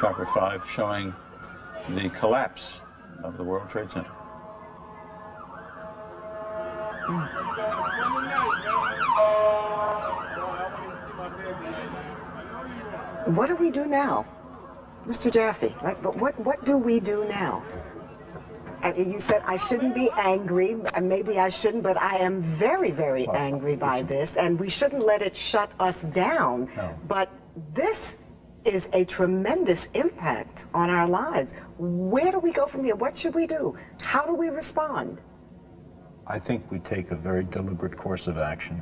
Chapter 5, showing the collapse of the World Trade Center. What do we do now? Mr. Jaffe, what do we do now? You said I shouldn't be angry, and maybe I shouldn't, but I am very, very angry by this, and we shouldn't let it shut us down. No. But this is a tremendous impact on our lives. Where do we go from here? What should we do? How do we respond? I think we take a very deliberate course of action,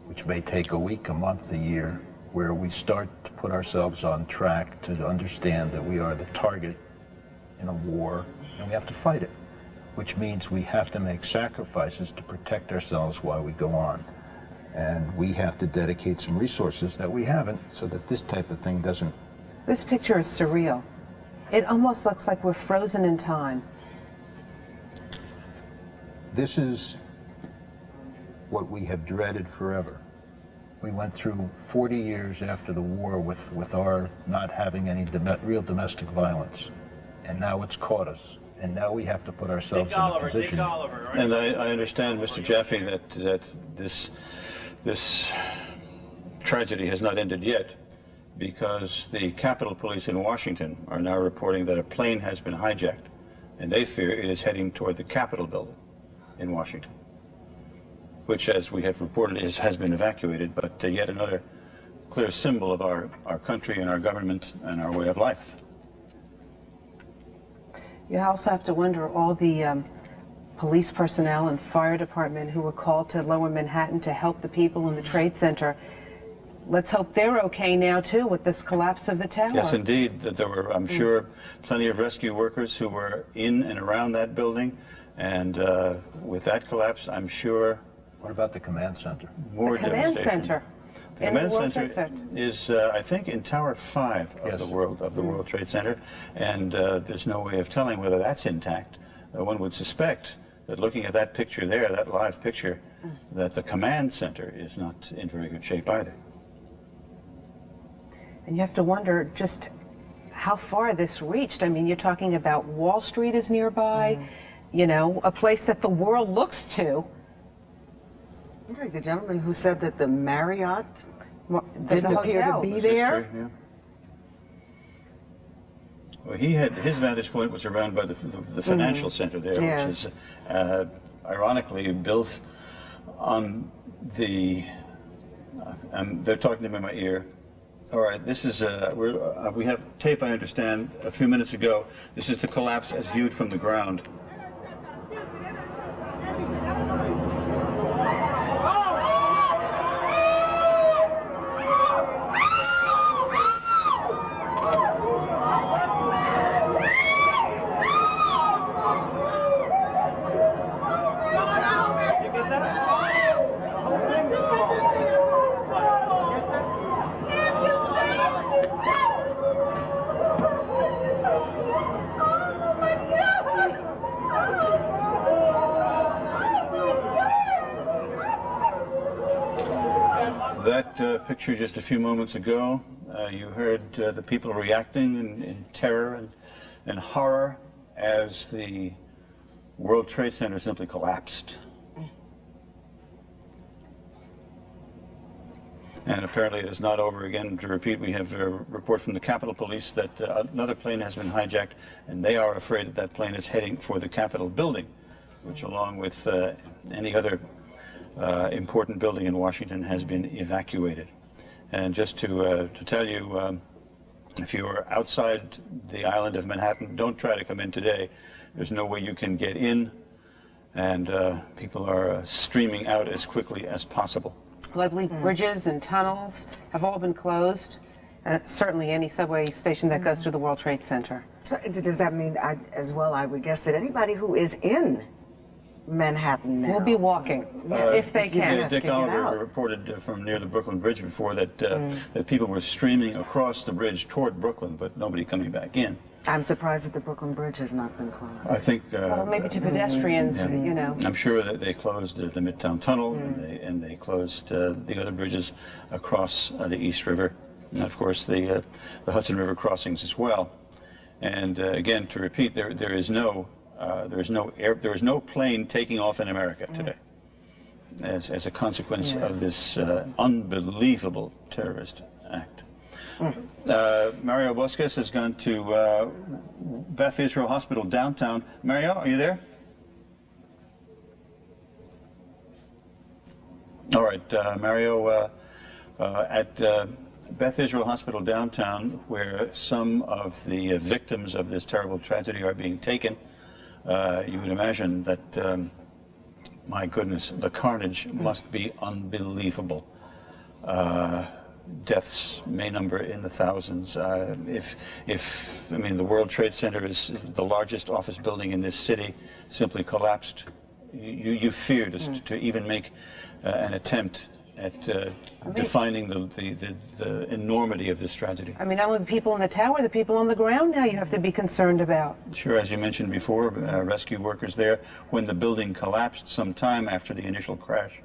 which may take a week, a month, a year, where we start to put ourselves on track to understand that we are the target in a war, and we have to fight it, which means we have to make sacrifices to protect ourselves while we go on. And we have to dedicate some resources that we haven't, so that this type of thing doesn't. This picture is surreal. It almost looks like we're frozen in time. This is what we have dreaded forever. We went through 40 years after the war with our not having any real domestic violence. And now it's caught us. And now we have to put ourselves in a position. And I understand, Mr. Jaffe, that this tragedy has not ended yet, because the Capitol Police in Washington are now reporting that a plane has been hijacked, and they fear it is heading toward the Capitol building in Washington, which, as we have reported, has been evacuated, but yet another clear symbol of our country and our government and our way of life. You also have to wonder all the police personnel and fire department who were called to Lower Manhattan to help the people in the Trade Center. Let's hope they're okay now, too, with this collapse of the tower. Yes, indeed. There were, I'm sure, plenty of rescue workers who were in and around that building. And with that collapse, I'm sure... What about the command center? More the command devastation. center. The command center is, I think, in Tower 5 of Yes. the World Trade Center. And there's no way of telling whether that's intact. One would suspect that looking at that picture there, that live picture, that the command center is not in very good shape either. And you have to wonder just how far this reached. I mean, you're talking about Wall Street is nearby, you know, a place that the world looks to. Like the gentleman who said that the Marriott The didn't appear to hotel. be His there. history, yeah. Well, he had, his vantage point was around by the financial center there, Yeah. which is ironically built on the, they're talking to me in my ear. All right, this is, we have tape, I understand, a few minutes ago. This is the collapse as viewed from the ground. That picture just a few moments ago, you heard the people reacting in terror and horror as the World Trade Center simply collapsed. And apparently it is not over. Again, to repeat, we have a report from the Capitol Police that another plane has been hijacked, and they are afraid that that plane is heading for the Capitol building, which, along with any other important building in Washington, has been evacuated. And just to tell you, if you are outside the island of Manhattan, don't try to come in today. There's no way you can get in, and people are streaming out as quickly as possible. I believe bridges and tunnels have all been closed, and certainly any subway station that goes to the World Trade Center. Does that mean, as well, I would guess that anybody who is in Manhattan now We'll be walking, if they can. Dick get Oliver out. reported from near the Brooklyn Bridge before that that people were streaming across the bridge toward Brooklyn, but nobody coming back in. I'm surprised that the Brooklyn Bridge has not been closed. I think Well, maybe to pedestrians, you know. I'm sure that they closed the Midtown Tunnel, and they closed the other bridges across the East River, and of course the Hudson River crossings as well. And again, to repeat, there is no plane taking off in America today as a consequence of this unbelievable terrorist act. Mario Bosques has gone to Beth Israel Hospital downtown. Mario, are you there? All right, Mario, at Beth Israel Hospital downtown, where some of the victims of this terrible tragedy are being taken, you would imagine that, my goodness, the carnage must be unbelievable. Deaths may number in the thousands. I mean, the World Trade Center is the largest office building in this city, simply collapsed. You fear to even make an attempt at defining the enormity of this tragedy. I mean, not only the people in the tower, the people on the ground now you have to be concerned about. Sure, as you mentioned before, rescue workers there when the building collapsed some time after the initial crash.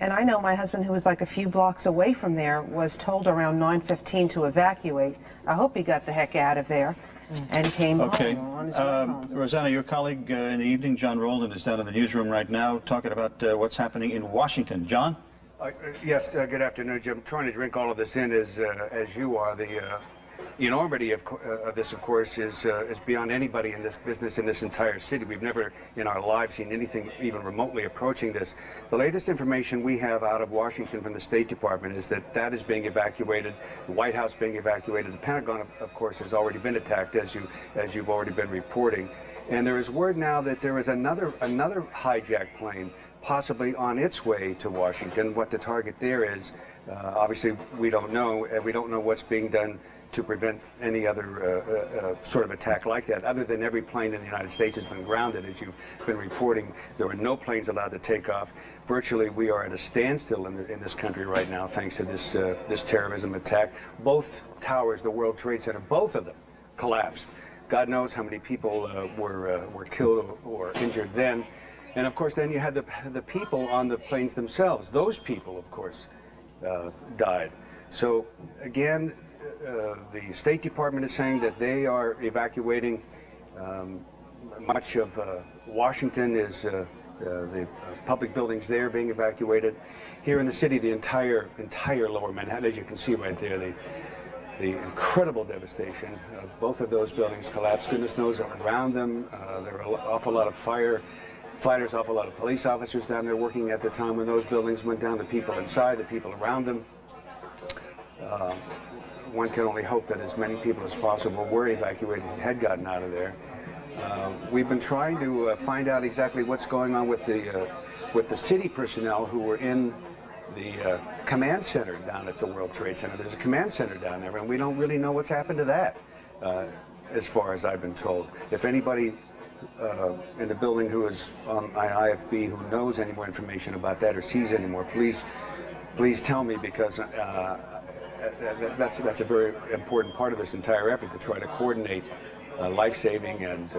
And I know my husband, who was like a few blocks away from there, was told around 9:15 to evacuate. I hope he got the heck out of there and came okay. home on his way home. Rosanna, your colleague in the evening, John Rowland, is down in the newsroom right now talking about what's happening in Washington. John? Yes, good afternoon, Jim. Trying to drink all of this in as you are. The enormity of this, of course, is beyond anybody in this business in this entire city. We've never in our lives seen anything even remotely approaching this. The latest information we have out of Washington from the State Department is that is being evacuated, the White House being evacuated. The Pentagon, of course, has already been attacked, as you've already been reporting. And there is word now that there is another hijacked plane possibly on its way to Washington. What the target there is, obviously we don't know. We don't know what's being done to prevent any other sort of attack like that, other than every plane in the United States has been grounded. As you've been reporting, there are no planes allowed to take off. Virtually, we are at a standstill in this country right now, thanks to this terrorism attack. Both towers, the World Trade Center, both of them collapsed. God knows how many people were killed or injured then. And of course, then you had the people on the planes themselves. Those people, of course, died. So again, the State Department is saying that they are evacuating much of Washington. Is the public buildings there being evacuated. Here in the city, the entire lower Manhattan, as you can see right there, the incredible devastation. Both of those buildings collapsed. Goodness knows around them. There were an awful lot of fighters, awful lot of police officers down there working at the time when those buildings went down. The people inside, the people around them. One can only hope that as many people as possible were evacuated and had gotten out of there. We've been trying to find out exactly what's going on with the city personnel who were in the command center down at the World Trade Center. There's a command center down there, and we don't really know what's happened to that, as far as I've been told. If anybody in the building who is on IFB who knows any more information about that or sees any more, please tell me, because that's a very important part of this entire effort, to try to coordinate life-saving and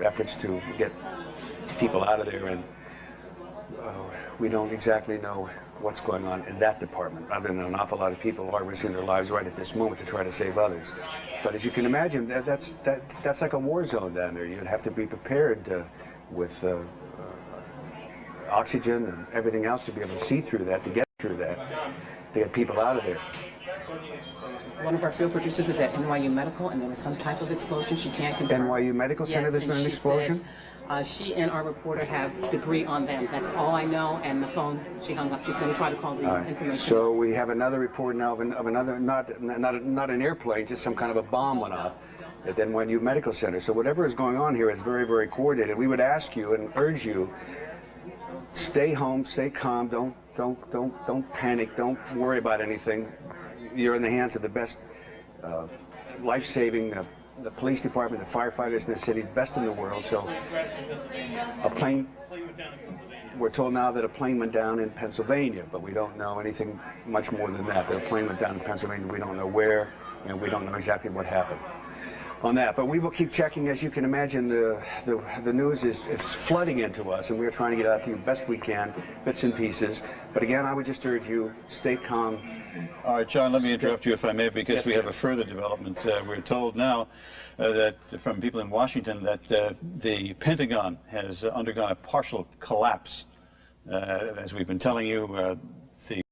efforts to get people out of there. And we don't exactly know what's going on in that department, other than an awful lot of people are risking their lives right at this moment to try to save others. But as you can imagine, that's like a war zone down there. You'd have to be prepared with oxygen and everything else to be able to see through that, to get through that, to get people out of there. One of our field producers is at NYU Medical, and there was some type of explosion. She can't confirm. NYU Medical Center, there's been an explosion? Said, she and our reporter have debris on them. That's all I know, and the phone, she hung up. She's going to try to call the information. So we have another report now of another, not an airplane, just some kind of a bomb went off at NYU Medical Center. So whatever is going on here is very, very coordinated. We would ask you and urge you, stay home, stay calm, don't panic, don't worry about anything. You're in the hands of the best life-saving, the police department, the firefighters in the city, best in the world. So a plane, we're told now that a plane went down in Pennsylvania, but we don't know anything much more than that. That a plane went down in Pennsylvania, we don't know where, and we don't know exactly what happened on that. But we will keep checking. As you can imagine, the news is flooding into us, and we're trying to get out to you best we can, bits and pieces. But again, I would just urge you, stay calm, All right, John, let me interrupt you if I may, because we have a further development. We're told now that from people in Washington that the Pentagon has undergone a partial collapse. As we've been telling you,